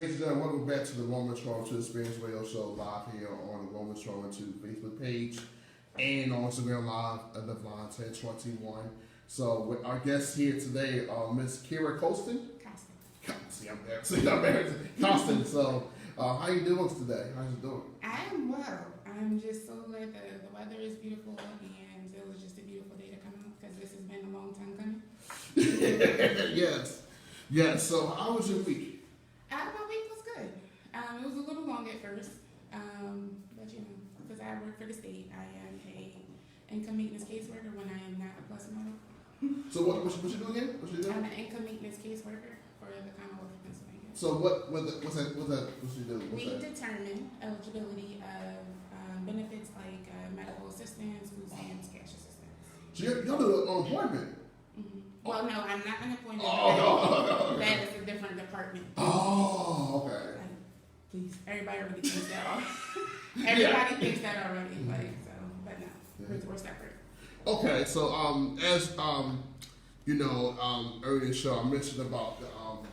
Ladies and gentlemen, welcome back to the Roman Trauma to Experience Radio Show live here on the Roman Trauma to Facebook page and on Instagram Live at the line 1021. So with our guests here today are Miss Kera Coston. See, I'm there. See, I'm there. Coston. So, how you doing today? How's you doing? I am well. I'm just so glad that the weather is beautiful and it was just a beautiful day to come out because this has been a long time coming. Yes. Yes. So, how was your week? My week was good. It was a little long at first, but you know, because I work for the state, I am a income maintenance caseworker when I am not a plus model. So, what you do again? What you do? I'm an income maintenance caseworker for the Commonwealth of Pennsylvania. So, what's that? What you do? We determine eligibility of benefits like medical assistance, food stamps, cash assistance. So, y'all do unemployment. Mm-hmm. Well, no, I'm not unemployment. Oh, no. That is a different department. Oh, okay. Like, please, everybody already thinks that. Everybody thinks that already. Like, so, but no, we're separate. Okay, so earlier in the show I mentioned about the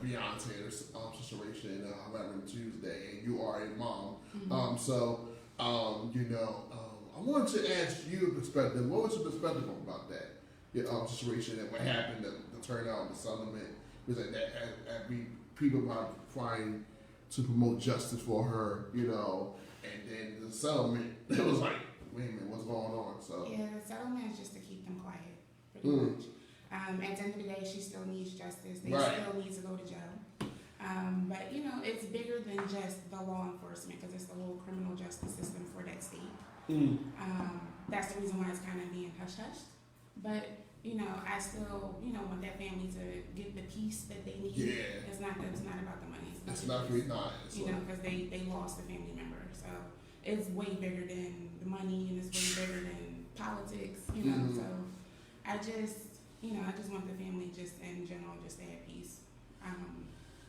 Beyonce situation on Tuesday, and you are a mom. Mm-hmm. I wanted to ask you a perspective. What was your perspective about that situation and what happened, the turnout, the settlement? Because that people are trying to promote justice for her, and then the settlement. It was like, wait a minute, what's going on? So yeah, the settlement is just to keep them quiet, pretty much. At the end of the day, she still needs justice. They still need to go to jail. But it's bigger than just the law enforcement because it's the whole criminal justice system for that state. That's the reason why it's kind of being hush-hushed. But I still want that family to get the peace that they need. Yeah. It's not about the money. it's not really nice. Because they lost a family member. So it's way bigger than the money and it's way bigger than politics. So I just want the family just in general just to have peace.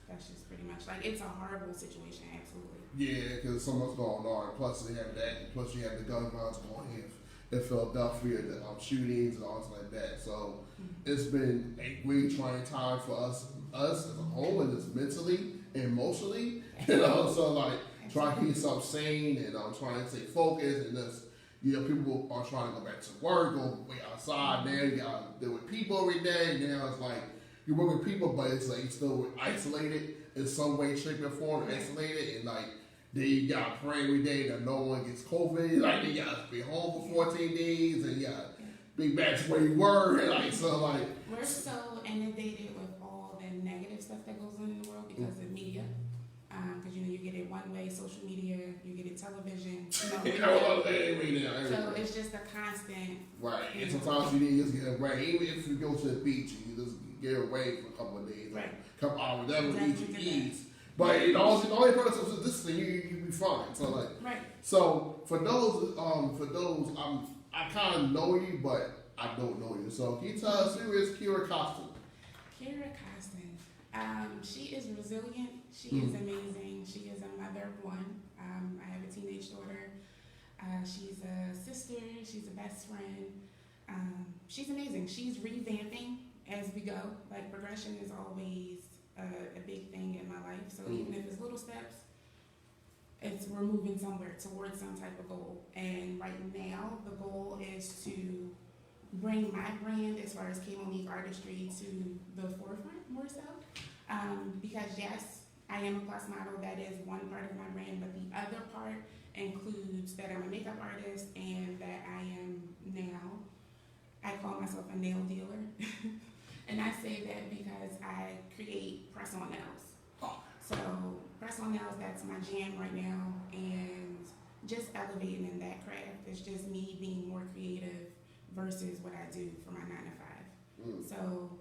That's just pretty much it's a horrible situation, absolutely. Yeah, because so much going on. Plus they have that. Plus you have the gun violence going here in Philadelphia, the shootings and all stuff like that. So it's been a really trying time for us as a whole, and just mentally and emotionally. So trying to keep yourself sane and trying to stay focused and just. People are trying to go back to work, go way outside. Now you got to deal with people every day. Now it's like you work with people, but it's like you're still isolated in some way, shape, or form. Isolated, and then you got to pray every day that no one gets COVID. You got to be home for 14 days, and you got to be back to where you were. We're so inundated with all the negative stuff that goes on in the world because of media. Because you get it one way, social media, you get it television. So it's just a constant. Right, and sometimes you need to just get away. Even if you go to the beach, you just get away for a couple of days, right? A couple hours, whatever you eat. But the only purpose of this thing, you be fine. So right. So for those, I kind of know you, but I don't know you. So can you tell us who is Kera Coston? Kera Coston. She is resilient. She is amazing. She is a mother of one. I have a teenage daughter. She's a sister. She's a best friend. She's amazing. She's revamping as we go. Progression is always a big thing in my life. So even if it's little steps, we're moving somewhere towards some type of goal. And right now, the goal is to bring my brand as far as KMonique artistry to the forefront more so. Because yes, I am a plus model. That is one part of my brand, but the other part includes that I'm a makeup artist and that I call myself a nail dealer. And I say that because I create press-on nails. So press-on nails, that's my jam right now, and just elevating in that craft. It's just me being more creative versus what I do for my 9 to 5. So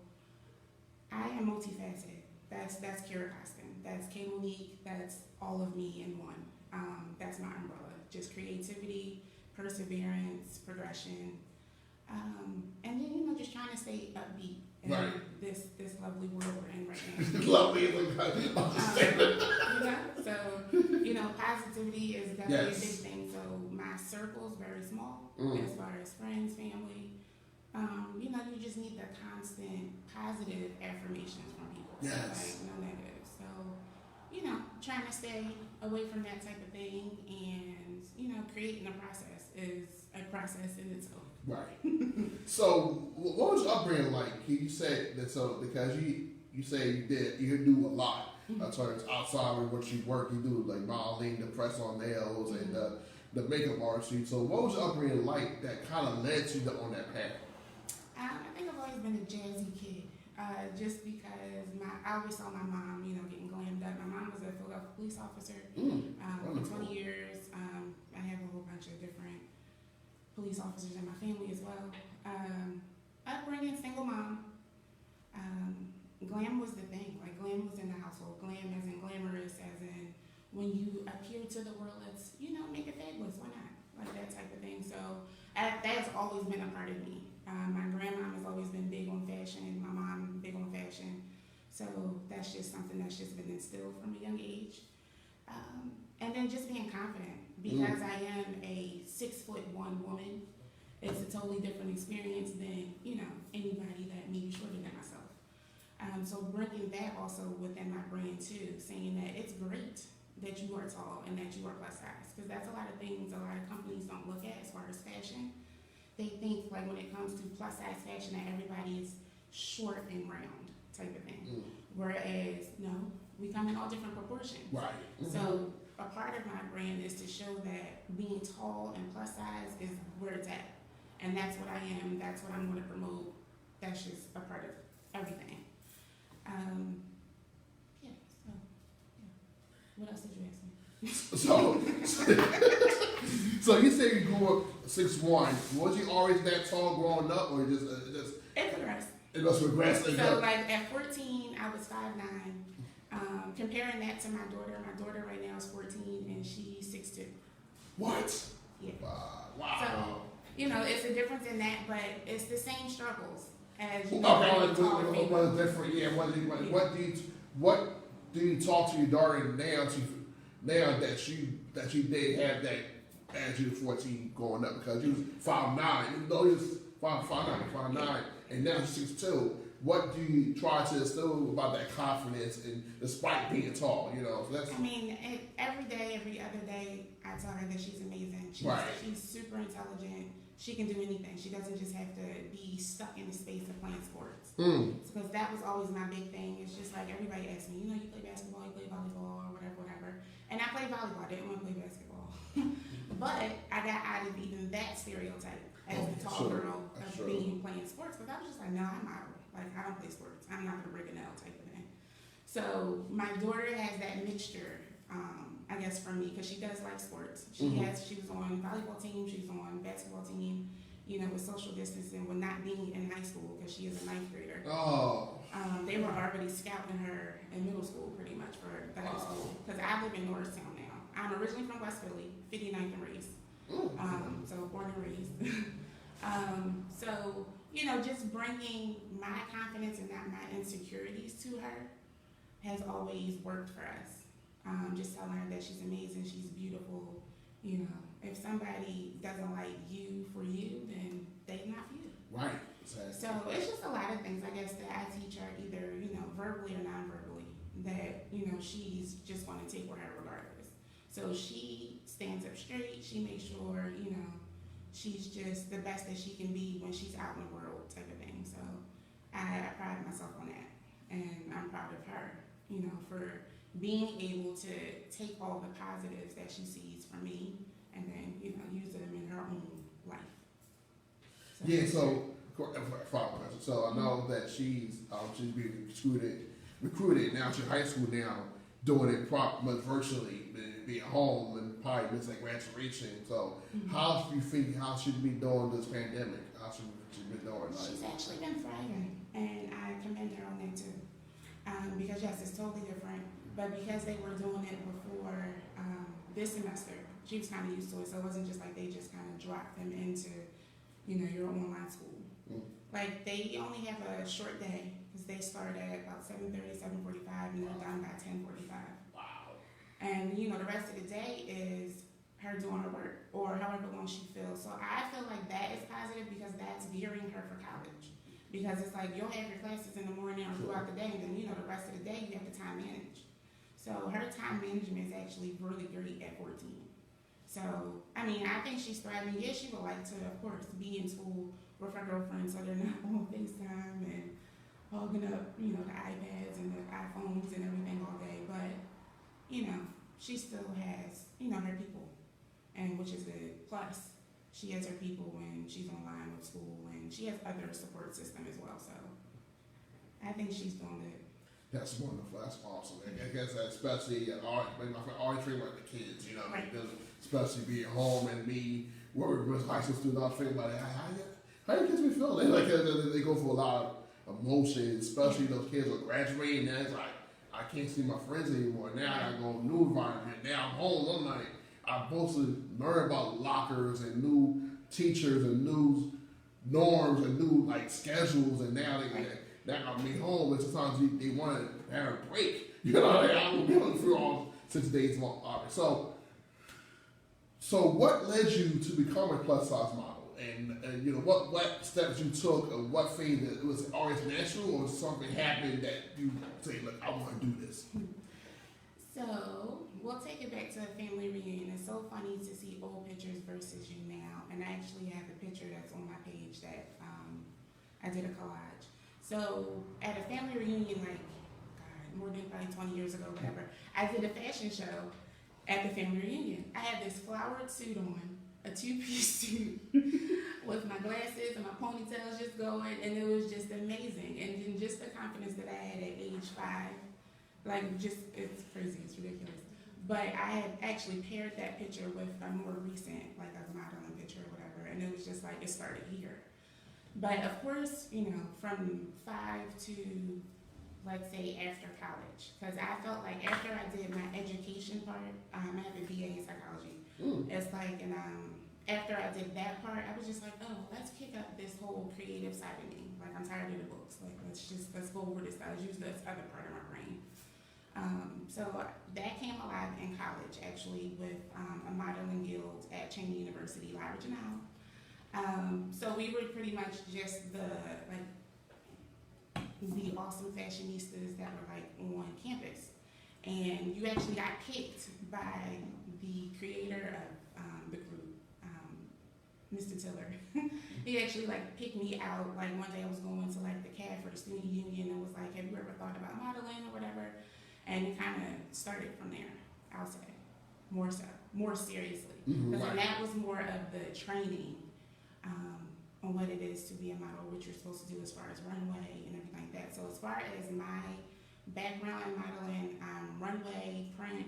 I am multifaceted. That's Kera Coston. That's KMonique. That's all of me in one. That's my umbrella. Just creativity, perseverance, progression, and then just trying to stay upbeat in this lovely world we're in right now. Lovely, So positivity is definitely a big thing. So my circle is very small as far as friends, family. You just need the constant positive affirmations from people. Yes. No negative. So you know, trying to stay away from that type of thing, and you know, creating a process is a process in itself. Right. So, what was your upbringing like? You said that because you say you do a lot in terms outside of what you work. You do like modeling, the press on nails, and the makeup artistry. So, what was your upbringing like that kind of led you on that path? I think I've always been a jazzy kid, just because I always saw my mom, you know, getting glammed up. My mom was a Philadelphia police officer for 20 years. I have a whole bunch of different police officers in my family as well. Upbringing, single mom. Glam was the thing. Like, glam was in the household. Glam as in glamorous, as in when you appear to the world, let's, you know, make it fabulous. Why not? Like that type of thing. So that's always been a part of me. My grandma has always been big on fashion. My mom big on fashion. So that's just something that's just been instilled from a young age. And then just being confident, because I am a 6'1" woman. It's a totally different experience than, you know, anybody that may be shorter than myself. So bringing that also within my brand too, saying that it's great that you are tall and that you are plus size, because that's a lot of things a lot of companies don't look at as far as fashion. They think like when it comes to plus size fashion that everybody is short and round type of thing. Whereas, no, we come in all different proportions. Right. So a part of my brand is to show that being tall and plus size is where it's at. And that's what I am, that's what I'm going to promote. That's just a part of everything. What else did you ask me? So you say you grew up 6'1". Was you always that tall growing up, or just it progressed? It must regress. So like at 14, I was 5'9". Comparing that to my daughter right now is 14 and she's 6'2". What? Yeah. Wow. So, you know, it's a difference in that, but it's the same struggles as you know. Different. Yeah. What do you talk to your daughter now that you did have that as you were 14 growing up, because you was 5'9", even though you was 5'9", and now she's 6'2". What do you try to instill about that confidence, and despite being tall, you know? So that's. I mean, every day, every other day, I tell her that she's amazing. She's super intelligent. She can do anything. She doesn't just have to be stuck in the space of playing sports. Because that was always my big thing. It's just like everybody asks me, you know, you play basketball, you play volleyball, or whatever. And I played volleyball. I didn't want to play basketball. But I got out of even that stereotype as a tall girl of playing sports. Because I was just like, no, I'm out. Like, I don't play sports. I'm not going to break a nail type of thing. So my daughter has that mixture, I guess, for me, because she does like sports. She was on volleyball team, she's on basketball team, you know, with social distancing, with not being in high school, because she is a 9th grader. They were already scouting her in middle school, pretty much, for the high school. Because I live in Norristown now. I'm originally from West Philly, 59th and raised. So born and raised. So, you know, just bringing my confidence and not my insecurities to her has always worked for us. Just telling her that she's amazing, she's beautiful. You know, if somebody doesn't like you for you, then they're not for you. Right. Exactly. So it's just a lot of things, I guess, that I teach her, either, you know, verbally or non-verbally, that, you know, she's just going to take with her regardless. So she stands up straight. She makes sure, you know, she's just the best that she can be when she's out in the world type of thing. So I pride myself on that. And I'm proud of her, you know, for being able to take all the positives that she sees from me and then, you know, use them in her own life. So, yeah, so, follow-up question. So I know that she's being recruited now. She's in high school now, doing it virtually, being home, and probably miss like graduation. So how do you think how she be doing this pandemic? How she been doing? She's actually been thriving, and I commend her on that too. Because yes, it's totally different. But because they were doing it before this semester, she was kind of used to it. So it wasn't just like they just kind of dropped them into, you know, your online school. Like, they only have a short day, because they start at about 7:30, 7:45, and they're done by 10:45. Wow. And, you know, the rest of the day is her doing her work, or however long she feels. So I feel like that is positive, because that's gearing her for college. Because it's like, you'll have your classes in the morning or throughout the day, and then, you know, the rest of the day you have to time manage. So her time management is actually really great at 14. So, I mean, I think she's thriving. Yes, she would like to, of course, be in school with her girlfriends so they're not on FaceTime and holding up, you know, the iPads and the iPhones and everything all day. But, you know, she still has, you know, her people, and which is good. Plus, she has her people when she's online with school, and she has other support system as well. So, I think she's doing good. That's wonderful. That's awesome. I guess that especially my friend always treat like the kids, you know, Right. especially being home and me working with high school students. I was thinking about it. How your kids be feeling? Like they go through a lot of emotions, especially those kids are graduating. Now it's like I can't see my friends anymore. Now I gotta go to a new environment. Now I'm home one night. I'm supposed to learn about lockers and new teachers and new norms and new like schedules, and now that got me home. And sometimes they want to have a break. You know, like, I will be able to through all 6 days long. So what led you to become a plus size model? And you know what steps you took, or what thing that it was always natural, or something happened that you say, look, I want to do this. So we'll take it back to a family reunion. It's so funny to see old pictures versus you now. And I actually have a picture that's on my page that I did a collage. So at a family reunion, like God, more than probably 20 years ago, whatever, I did a fashion show at the family reunion. I had this flowered suit on, a two-piece suit with my glasses and my ponytails just going, and it was just amazing. And then just the confidence that I had at age 5, like just, it's crazy, it's ridiculous. But I had actually paired that picture with a more recent, like a modeling picture or whatever, and it was just like, it started here. But of course, you know, from 5 to, let's say, after college, because I felt like after I did my education part, I have a BA in psychology. It's like, and after I did that part, I was just like, oh, let's kick up this whole creative side of me. Like, I'm tired of the books. Like, let's go over this. Let's use this other part of my brain. So that came alive in college, actually, with a modeling guild at Cheney University, La Regional. So we were pretty much just the awesome fashionistas that were like on campus, and you actually got picked by the creator of the group, Mr. Tiller. He actually like picked me out. Like one day I was going to like the CAF for the student union, and was like, "Have you ever thought about modeling or whatever?" And it kind of started from there. I'll say more seriously, because that was more of the training. On what it is to be a model, what you're supposed to do as far as runway and everything like that. So as far as my background in modeling, runway, print,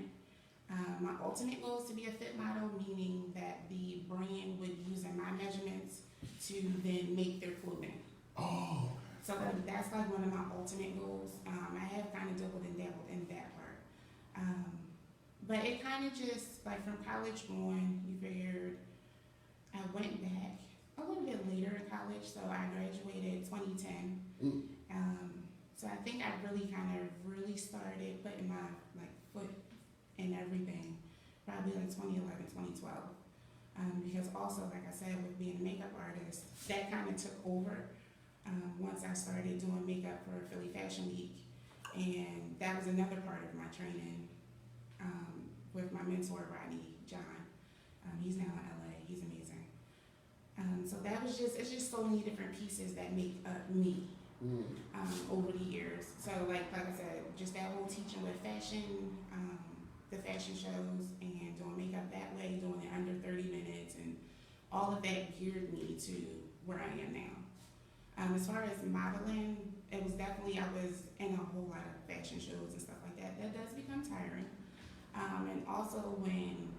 my ultimate goal is to be a fit model, meaning that the brand would use my measurements to then make their clothing. Oh. So that's like one of my ultimate goals. I have kind of dabbled in that part. But it kind of just, like from college on, you figured I went back a little bit later in college, so I graduated 2010. So I think I really started putting my like foot in everything, probably like 2011, 2012. Because also, like I said, with being a makeup artist, that kind of took over once I started doing makeup for Philly Fashion Week, and that was another part of my training with my mentor Rodney John. He's now in LA. He's amazing. So that was it's just so many different pieces that make up me over the years. So like I said, just that whole teaching with fashion, the fashion shows, and doing makeup that way, doing it under 30 minutes, and all of that geared me to where I am now. As far as modeling, it was definitely, I was in a whole lot of fashion shows and stuff like that. That does become tiring. And also when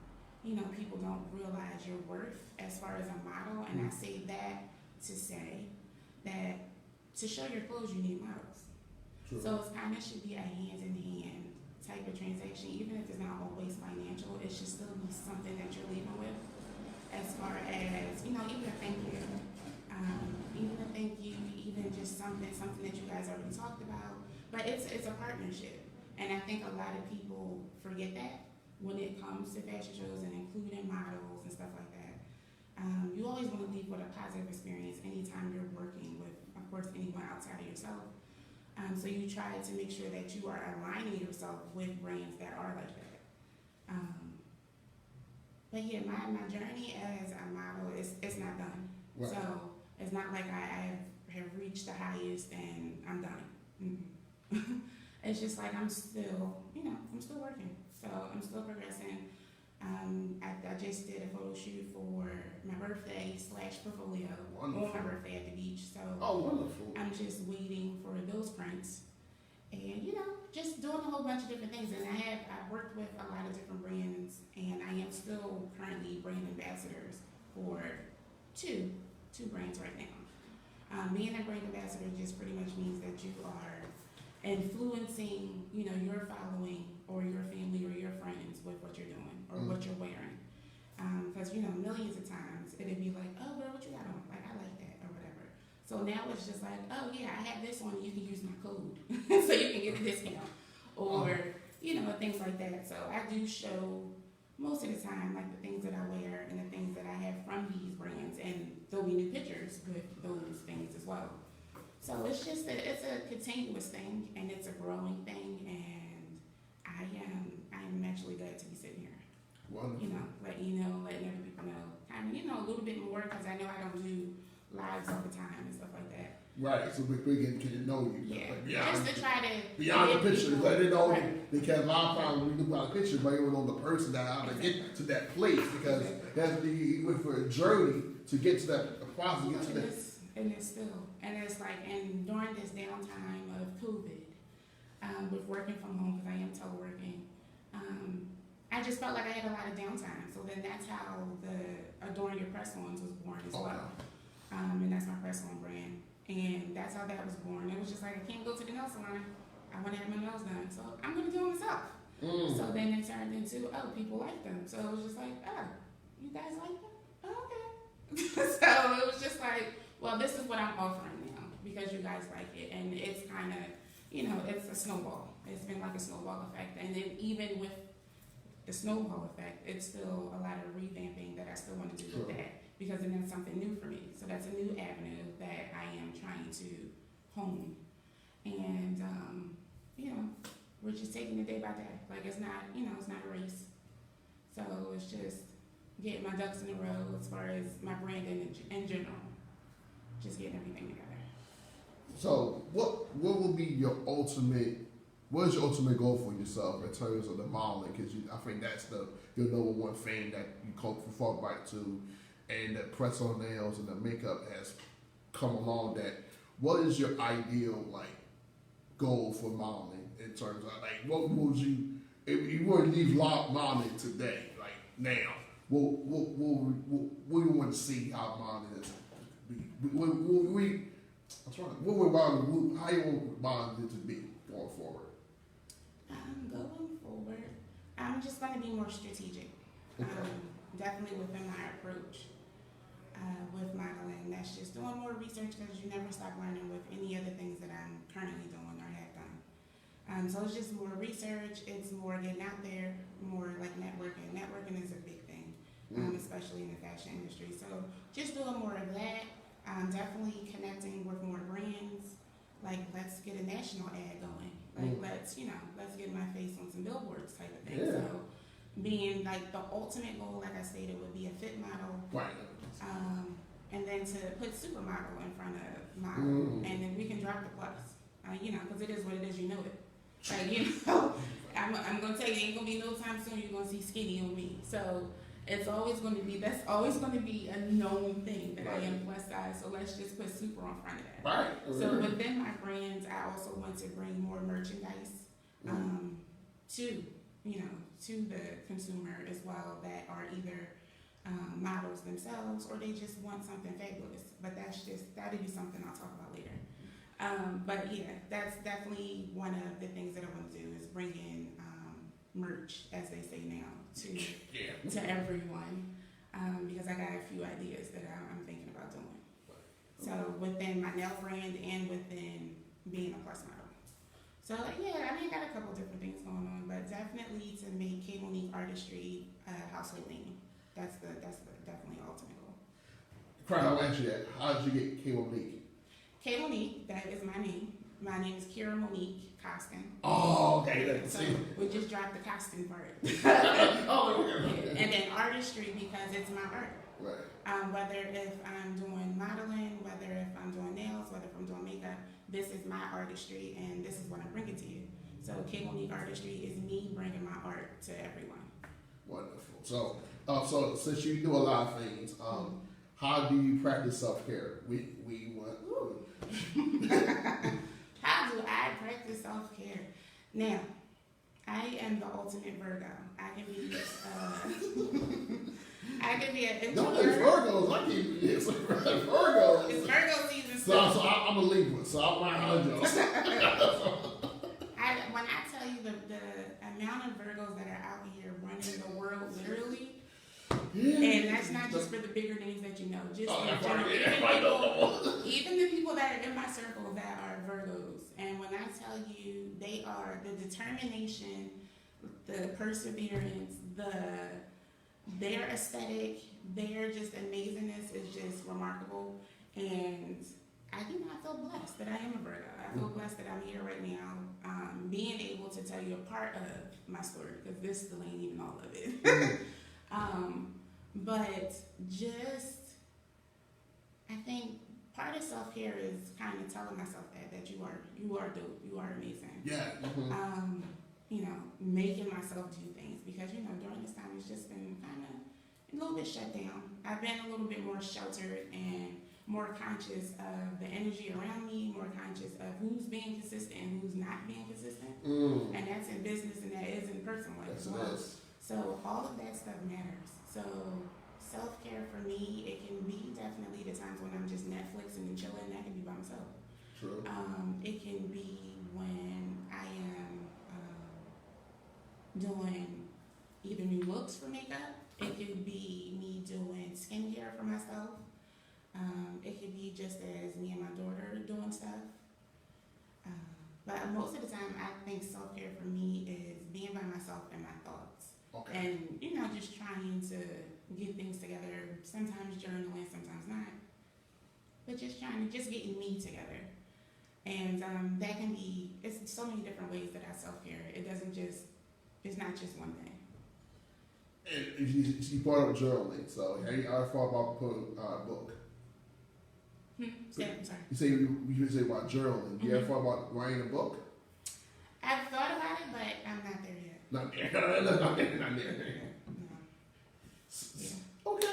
people don't realize your worth as far as a model, and I say that to say that to show your clothes, you need models. True. So it kind of should be a hand-in-hand type of transaction, even if it's not always financial. It should still be something that you're leaving with, as far as even a thank you, even just something that you guys already talked about. But it's a partnership, and I think a lot of people forget that when it comes to fashion shows and including models and stuff like that. You always want to leave with a positive experience anytime you're working with, of course, anyone outside of yourself. So you try to make sure that you are aligning yourself with brands that are like that. But yeah, my journey as a model it's not done. Right. So it's not like I have reached the highest and I'm done. Mm-mm. It's just like I'm still, I'm still working. So I'm still progressing. I just did a photo shoot for my birthday / portfolio Wonderful. on my birthday at the beach. So Oh, wonderful. I'm just waiting for those prints and, just doing a whole bunch of different things. And I've worked with a lot of different brands and I am still currently brand ambassadors for two brands right now. Being a brand ambassador just pretty much means that you are influencing, your following or your family or your friends with what you're doing or what you're wearing. Because, millions of times it'd be like, oh, girl, what you got on? Like, I like that or whatever. So now it's just like, oh, yeah, I have this on. You can use my code so you can get a discount or, things like that. So I do show most of the time, like the things that I wear and the things that I have from these brands. And there'll be new pictures with those things as well. So it's just it's a continuous thing and it's a growing thing. And I'm actually glad to be sitting here. Wonderful. Letting other people know, kind of, a little bit more because I know I don't do lives all the time and stuff like that. Right, so we can get to know you. Yeah, Like beyond, just to try to beyond the picture. people, Like, they know right. because a lot of times when you look at a picture, but you don't know the person that how to get to that place because that's you went for a journey to get to that process, get to that. And it's still, and it's like, and during this downtime of COVID, with working from home because I am teleworking, I just felt like I had a lot of downtime. So then that's how the Adorn Your Press-Ons was born as well. And that's my press-on brand. And that's how that was born. It was just like, I can't go to the nail salon. I want to have my nails done. So I'm going to do it myself. So then it turned into, oh, people like them. So it was just like, oh, you guys like them? Oh, okay. So it was just like, well, this is what I'm offering now because you guys like it. And it's kind of, it's a snowball. It's been like a snowball effect. And then even with the snowball effect, it's still a lot of revamping that I still want to do with that because then that's something new for me. So that's a new avenue that I am trying to hone. And, we're just taking it day by day. Like it's not, it's not a race. So it's just getting my ducks in a row as far as my branding in general. Just getting everything together. So what will be your ultimate? What is your ultimate goal for yourself in terms of the modeling? Because I think that's your number one thing that you come from far back to, and the press on nails and the makeup has come along. That what is your ideal goal for modeling in terms of what would you if you were to leave modeling today now? What you want to see how modeling is? How you want modeling to be going forward? Going forward, I'm just going to be more strategic. Okay. Definitely within my approach with modeling. That's just doing more research because you never stop learning with any other things that I'm currently doing or have done. So it's just more research. It's more getting out there, more like networking. Networking is a big thing, especially in the fashion industry. So just doing more of that. Definitely connecting with more brands. Let's get a national ad going. Let's get my face on some billboards type of thing. Yeah. So being the ultimate goal, like I stated, would be a fit model. Right. And then to put supermodel in front of model. And then we can drop the plus. Because it is what it is, you know it. I'm going to tell you, ain't going to be no time soon you're going to see skinny on me. So it's always going to be, that's always going to be a known thing that I am plus size. So let's just put super on front of that. Right. So within my brands, I also want to bring more merchandise to the consumer as well that are either models themselves or they just want something fabulous. But that'll be something I'll talk about later. But yeah, that's definitely one of the things that I want to do is bring in merch, as they say now, to everyone, because I got a few ideas that I'm thinking about doing. So within my nail brand and within being a plus model. So yeah, I got a couple different things going on, but definitely to make KMonique artistry a household name. That's the definitely ultimate goal. I'll ask you that. How did you get KMonique? KMonique, that is my name. My name is KMonique Coston. Oh, okay. Let's So see. we just dropped the Coston part. Oh, okay. And then artistry because it's my art. Right. Whether if I'm doing modeling, whether if I'm doing nails, whether if I'm doing makeup, this is my artistry and this is what I'm bringing to you. So KMonique Artistry is me bringing my art to everyone. Wonderful. So, so since you do a lot of things, how do you practice self-care? We want. How do I practice self-care? Now, I am the ultimate Virgo. I can be an Don't introvert. Virgos. I keep it's Virgos. It's Virgo season. So I'm a Libra, so I'm around y'all. When I tell you the amount of Virgos that are out here running the world literally, and that's not just for the bigger names that you know, just in general, even the people that are in my circle that are Virgos. And when I tell you they are the determination, the perseverance, their aesthetic, their just amazingness is just remarkable. And I feel blessed that I am a Virgo. I feel blessed that I'm here right now, being able to tell you a part of my story, because this still ain't even all of it. But just, I think part of self-care is kind of telling myself that you are dope, you are amazing. Yeah. Mm-hmm. Making myself do things, because during this time it's just been kind of a little bit shut down. I've been a little bit more sheltered and more conscious of the energy around me, more conscious of who's being consistent and who's not being consistent. And that's in business and that is in personal life as well. So all of that stuff matters. So self-care for me, it can be definitely the times when I'm just Netflixing and chilling. That can be by myself. True. It can be when I am doing either new looks for makeup. It could be me doing skincare for myself. It could be just as me and my daughter doing stuff. But most of the time, I think self-care for me is being by myself and my thoughts. Okay. And, just trying to get things together, sometimes journaling, sometimes not. But just getting me together. And that can be, it's so many different ways that I self-care. It's not just one thing. And you brought up journaling, so have you ever thought about putting a book? I'm sorry. You say you say about journaling. You ever thought about writing a book? I've thought about it, but I'm not there yet. Not there. Not there. No. Yeah. Okay,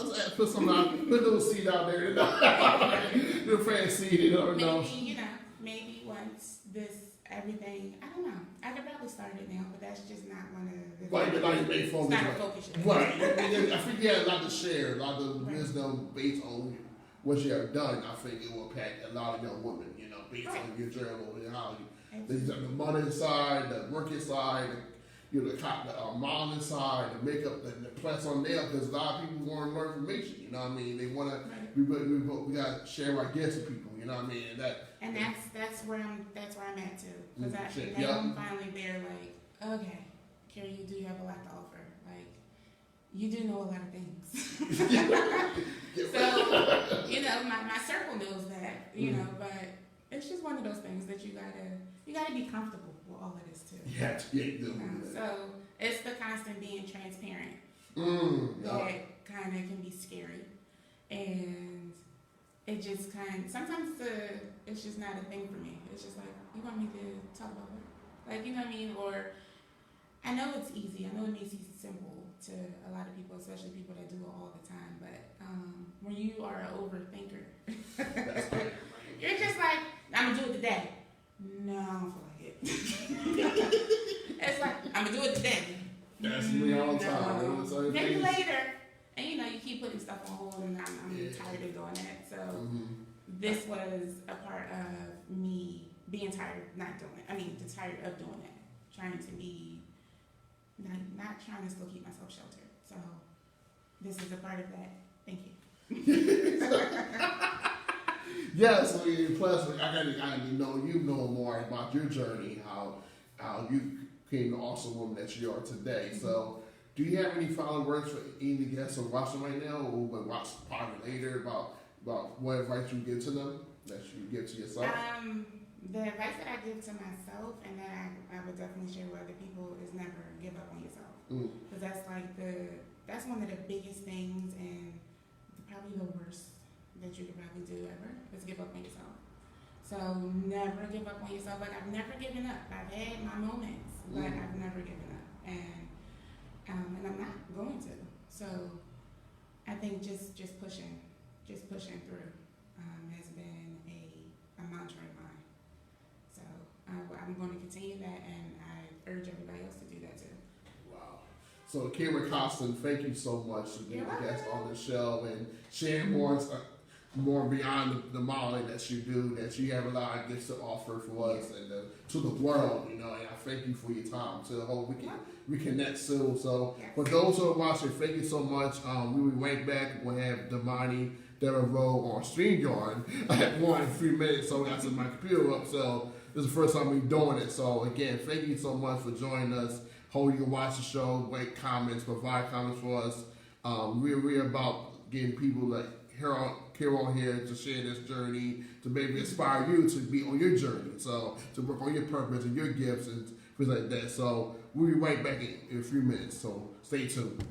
let's put some out, put a little seed out there. Little fan seed, Maybe once everything, I don't know. I could probably start it now, but that's just not one of the. Right, but now you made focus. It's not a focus yet. Right. I think you have a lot to share, a lot of wisdom based on what you have done. I think it will impact a lot of young women, based on your journal and how you, the money side, the working side, the modeling side, the makeup, the press on nail, because a lot of people want to learn information, They want to, we got to share our gifts with people, And that's where I'm at too. Because I'm finally there, like, okay, Kara, you do have a lot to offer. Like, you do know a lot of things. So, my circle knows that, but it's just one of those things that you gotta be comfortable with all of this too. Yeah, you do. So it's the constant being transparent that kind of can be scary, and it just sometimes it's just not a thing for me. It's just like, you want me to talk about what? Like, you know what I mean? Or I know it's easy. I know it may seem simple to a lot of people, especially people that do it all the time. But when you are an overthinker, you're just like, I'm gonna do it today. No, I don't feel like it. It's like, I'm gonna do it today. That's me all the time. Maybe later. And you keep putting stuff on hold, and I'm tired of doing that. So this was a part of me being tired, tired of doing that. Trying to be, not trying to still keep myself sheltered. So this is a part of that. Thank you. Yes, plus I got to know more about your journey, how you became the awesome woman that you are today. So, do you have any final words for any guests who are watching right now, or will watch probably later about what advice you give to them, that you give to yourself? The advice that I give to myself and that I would definitely share with other people is never give up on yourself. Because that's like that's one of the biggest things and probably the worst that you could probably do ever is give up on yourself. So never give up on yourself. Like I've never given up. I've had my moments, but I've never given up. And I'm not going to. So I think just pushing through has been a mantra of mine. So I'm going to continue that, and I urge everybody else to do that too. Wow. So Kera Coston, thank you so much for being a guest on the show and sharing more beyond the modeling that you do, that you have a lot of gifts to offer for us and to the world, you know, and I thank you for your time. So I hope we can reconnect soon. So for those who are watching, thank you so much. We will be right back. We'll have Damani Devereaux on StreamYard at 1 in 3 minutes. So I got my computer up. So this is the first time we're doing it. So again, thank you so much for joining us. Hope you can watch the show, rate comments, provide comments for us. We're about getting people like Kera on here to share this journey, to maybe inspire you to be on your journey, so to work on your purpose and your gifts and things like that. So we'll be right back in a few minutes, so stay tuned.